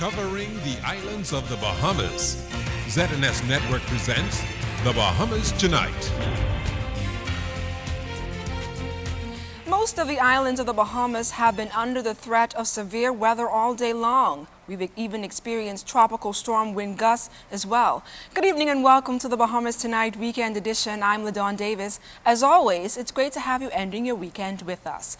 Covering the islands of the Bahamas, ZNS Network presents The Bahamas Tonight. Most of the islands of the Bahamas have been under the threat of severe weather all day long. We've even experienced tropical storm wind gusts as well. Good evening and welcome to the Bahamas Tonight Weekend Edition. I'm LaDawn Davis. As always, it's great to have you ending your weekend with us.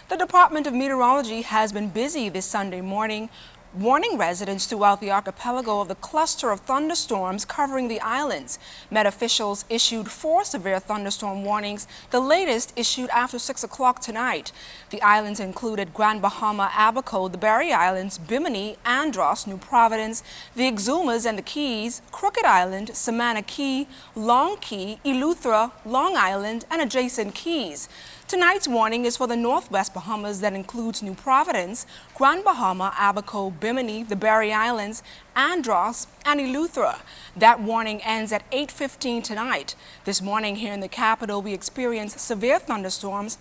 The Department of Meteorology has been busy this Sunday morning, warning residents throughout the archipelago of the cluster of thunderstorms covering the islands. Met officials issued 4 severe thunderstorm warnings, the latest issued after 6 o'clock tonight. The islands included Grand Bahama, Abaco, the Berry Islands, Bimini, Andros, New Providence, the Exumas and the Keys, Crooked Island, Samana Key, Long Key, Eleuthera, Long Island, and adjacent keys. Tonight's warning is for the Northwest Bahamas that includes New Providence, Grand Bahama, Abaco, Bimini, the Berry Islands, Andros, and Eleuthera. That warning ends at 8:15 tonight. This morning here in the capital, we experienced severe thunderstorms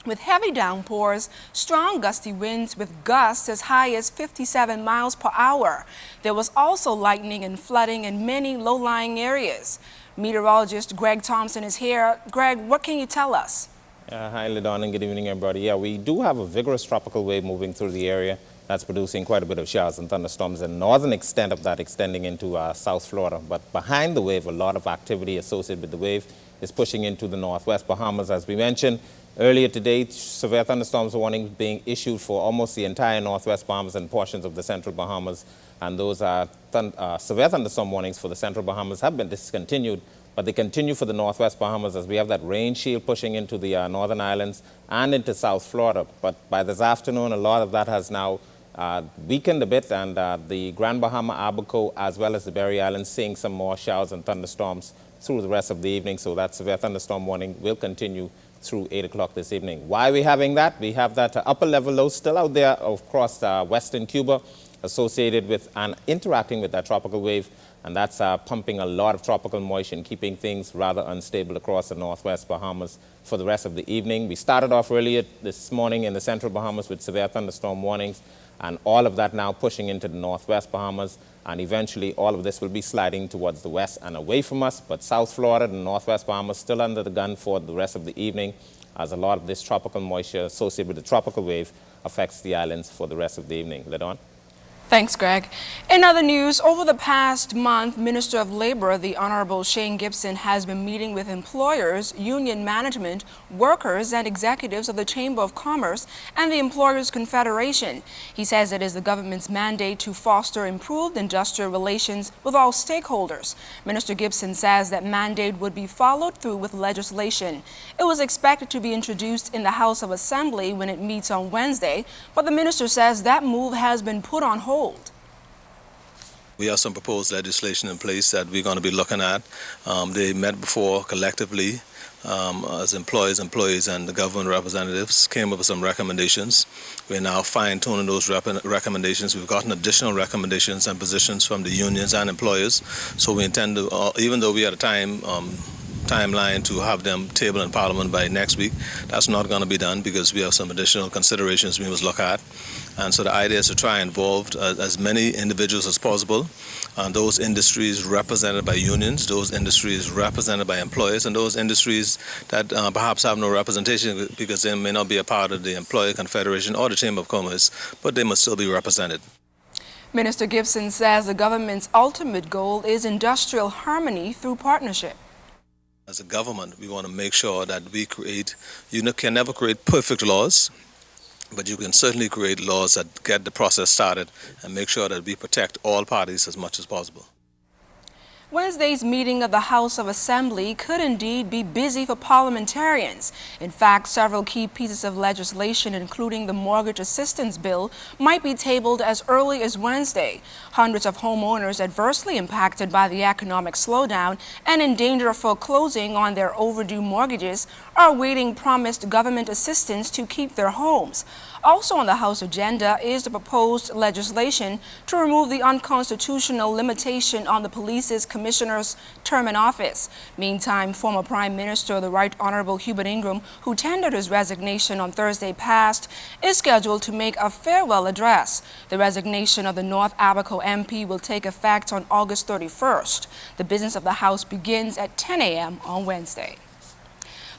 with heavy downpours, strong gusty winds with gusts as high as 57 miles per hour. There was also lightning and flooding in many low-lying areas. Meteorologist Greg Thompson is here. Greg, what can you tell us? Hi, LaDawn, and good evening, everybody. Yeah, we do have a vigorous tropical wave moving through the area that's producing quite a bit of showers and thunderstorms, and northern extent of that extending into South Florida. But behind the wave, a lot of activity associated with the wave is pushing into the Northwest Bahamas. As we mentioned earlier today, severe thunderstorms warning being issued for almost the entire Northwest Bahamas and portions of the Central Bahamas. And those severe thunderstorm warnings for the Central Bahamas have been discontinued, but they continue for the Northwest Bahamas as we have that rain shield pushing into the northern islands and into South Florida. But by this afternoon, a lot of that has now weakened a bit, and the Grand Bahama, Abaco, as well as the Berry Islands, seeing some more showers and thunderstorms through the rest of the evening. So that severe thunderstorm warning will continue through 8 o'clock this evening. Why are we having that? We have that upper level low still out there across western Cuba, associated with and interacting with that tropical wave, and that's pumping a lot of tropical moisture and keeping things rather unstable across the Northwest Bahamas for the rest of the evening. We started off earlier this morning in the Central Bahamas with severe thunderstorm warnings, and all of that now pushing into the Northwest Bahamas, and eventually all of this will be sliding towards the west and away from us. But South Florida and Northwest Bahamas still under the gun for the rest of the evening, as a lot of this tropical moisture associated with the tropical wave affects the islands for the rest of the evening. LaDawn? Thanks, Greg. In other news, over the past month, Minister of Labor, the Honorable Shane Gibson, has been meeting with employers, union management, workers, and executives of the Chamber of Commerce and the Employers Confederation. He says it is the government's mandate to foster improved industrial relations with all stakeholders. Minister Gibson says that mandate would be followed through with legislation. It was expected to be introduced in the House of Assembly when it meets on Wednesday, but the minister says that move has been put on hold. We have some proposed legislation in place that we're going to be looking at. They met before collectively as employees, and the government representatives came up with some recommendations. We're now fine-tuning those recommendations. We've gotten additional recommendations and positions from the unions and employers. So we intend to, even though we had a timeline to have them tabled in Parliament by next week, that's not going to be done because we have some additional considerations we must look at. And so the idea is to try and involve as many individuals as possible, those industries represented by unions, those industries represented by employers, and those industries that perhaps have no representation because they may not be a part of the Employer Confederation or the Chamber of Commerce, but they must still be represented. Minister Gibson says the government's ultimate goal is industrial harmony through partnership. As a government, we want to make sure that we can never create perfect laws, but you can certainly create laws that get the process started and make sure that we protect all parties as much as possible. Wednesday's meeting of the House of Assembly could indeed be busy for parliamentarians. In fact, several key pieces of legislation, including the mortgage assistance bill, might be tabled as early as Wednesday. Hundreds of homeowners adversely impacted by the economic slowdown and in danger of foreclosing on their overdue mortgages are awaiting promised government assistance to keep their homes. Also on the House agenda is the proposed legislation to remove the unconstitutional limitation on the police's commissioner's term in office. Meantime, former Prime Minister, the Right Honorable Hubert Ingraham, who tendered his resignation on Thursday past, is scheduled to make a farewell address. The resignation of the North Abaco MP will take effect on August 31st. The business of the House begins at 10 a.m. on Wednesday.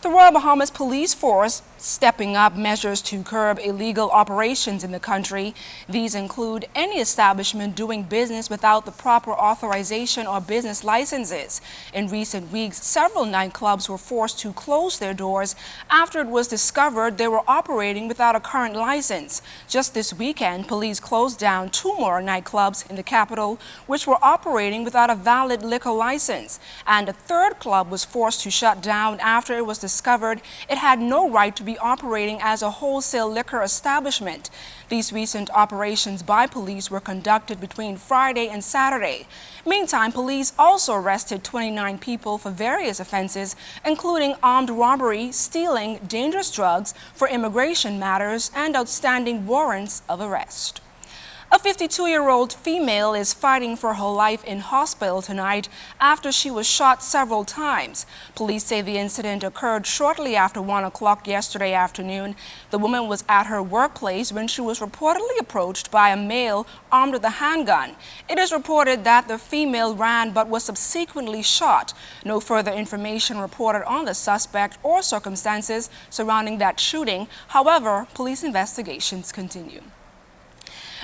The Royal Bahamas Police Force stepping up measures to curb illegal operations in the country. These include any establishment doing business without the proper authorization or business licenses. In recent weeks, several nightclubs were forced to close their doors after it was discovered they were operating without a current license. Just this weekend, police closed down 2 more nightclubs in the capital which were operating without a valid liquor license. And a 3rd club was forced to shut down after it was discovered it had no right to be operating as a wholesale liquor establishment. These recent operations by police were conducted between Friday and Saturday. Meantime, police also arrested 29 people for various offenses, including armed robbery, stealing dangerous drugs for immigration matters, and outstanding warrants of arrest. A 52-year-old female is fighting for her life in hospital tonight after she was shot several times. Police say the incident occurred shortly after 1 o'clock yesterday afternoon. The woman was at her workplace when she was reportedly approached by a male armed with a handgun. It is reported that the female ran but was subsequently shot. No further information reported on the suspect or circumstances surrounding that shooting. However, police investigations continue.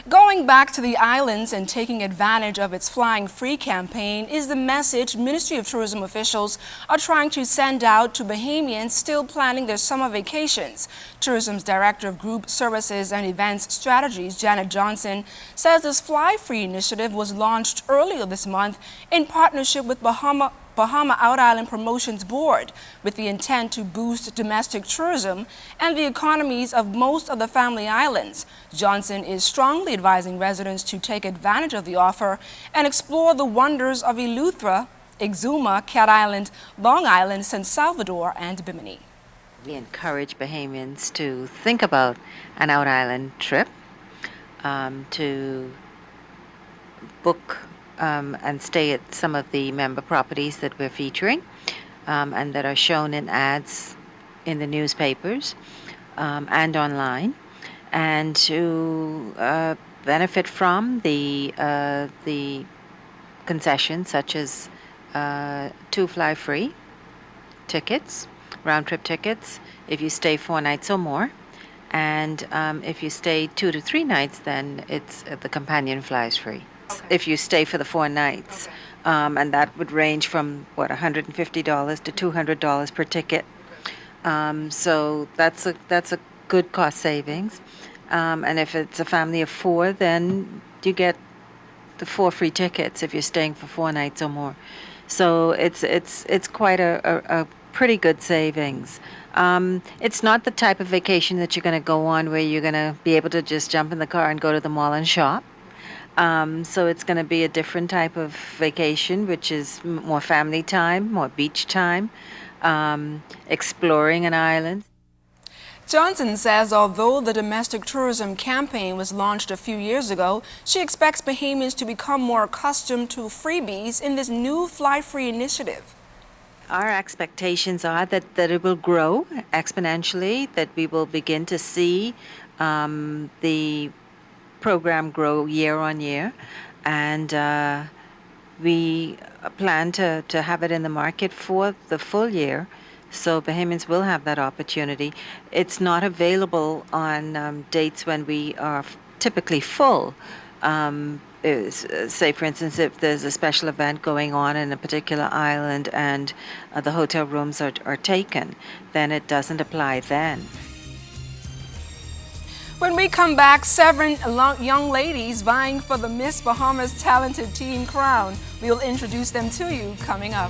Going back to the islands and taking advantage of its Flying Free campaign is the message Ministry of Tourism officials are trying to send out to Bahamians still planning their summer vacations. Tourism's Director of Group Services and Events Strategies, Janet Johnson, says this Fly Free initiative was launched earlier this month in partnership with Bahama Out Island Promotions Board with the intent to boost domestic tourism and the economies of most of the family islands. Johnson is strongly advising residents to take advantage of the offer and explore the wonders of Eleuthera, Exuma, Cat Island, Long Island, San Salvador, and Bimini. We encourage Bahamians to think about an out island trip, to book and stay at some of the member properties that we're featuring and that are shown in ads in the newspapers and online, and to benefit from the concessions such as 2 Fly Free tickets, round-trip tickets, if you stay 4 nights or more. And if you stay 2 to 3 nights, then it's the companion flies free. If you stay for the 4 nights, and that would range from $150 to $200 per ticket. So that's a good cost savings. And if it's a family of 4, then you get the 4 free tickets if you're staying for 4 nights or more. So it's quite a pretty good savings. It's not the type of vacation that you're going to go on where you're going to be able to just jump in the car and go to the mall and shop. So it's going to be a different type of vacation, which is more family time, more beach time, exploring an island. Johnson says although the domestic tourism campaign was launched a few years ago, she expects Bahamians to become more accustomed to freebies in this new Fly Free initiative. Our expectations are that it will grow exponentially, that we will begin to see the program grow year on year, and we plan to have it in the market for the full year, so Bahamians will have that opportunity. It's not available on dates when we are typically full. Say, for instance, if there's a special event going on in a particular island and the hotel rooms are taken, then it doesn't apply then. When we come back, 7 young ladies vying for the Miss Bahamas Talented Teen crown. We'll introduce them to you coming up.